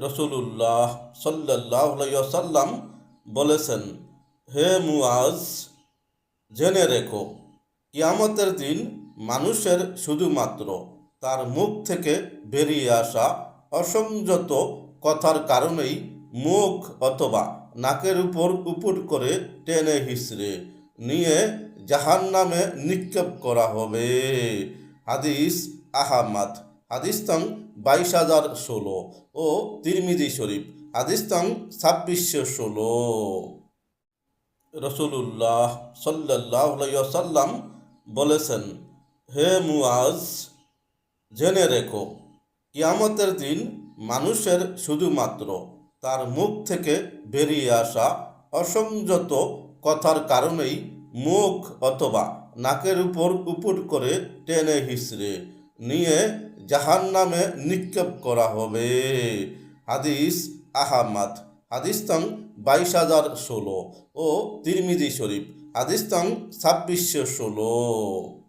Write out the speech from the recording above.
রসুলুল্লাহ সাল্লাল্লাহু আলাইহি ওয়াসাল্লাম বলেছেন, হে মুআজ, জেনে রেখো, কিয়ামতের দিন মানুষের শুধুমাত্র তার মুখ থেকে বেরিয়ে আসা অসংযত কথার কারণেই মুখ অথবা নাকের উপর উপুট করে টেনে হিঁচড়ে নিয়ে জাহান্নামে নিক্ষেপ করা হবে। হাদিস আহমদ, হাদিস নং 22,016 ও তিরমিজি শরীফ, হাদিস নং 2616। রসুলুল্লাহ সাল্লাল্লাহু আলাইহি ওয়াসাল্লাম বলেছেন, হে মুআজ, জেনে রেখো, কিয়ামতের দিন মানুষের শুধুমাত্র তার মুখ থেকে বেরিয়ে আসা অসংযত কথার কারণেই মুখ অথবা নাকের উপর উপুট করে টেনে হিঁচড়ে নিয়ে জাহান্নামে নিক্ষেপ করা হবে। হাদিস আহমদ, হাদিস নং 22,016 ও তিরমিজি শরীফ, হাদিস নং 2616।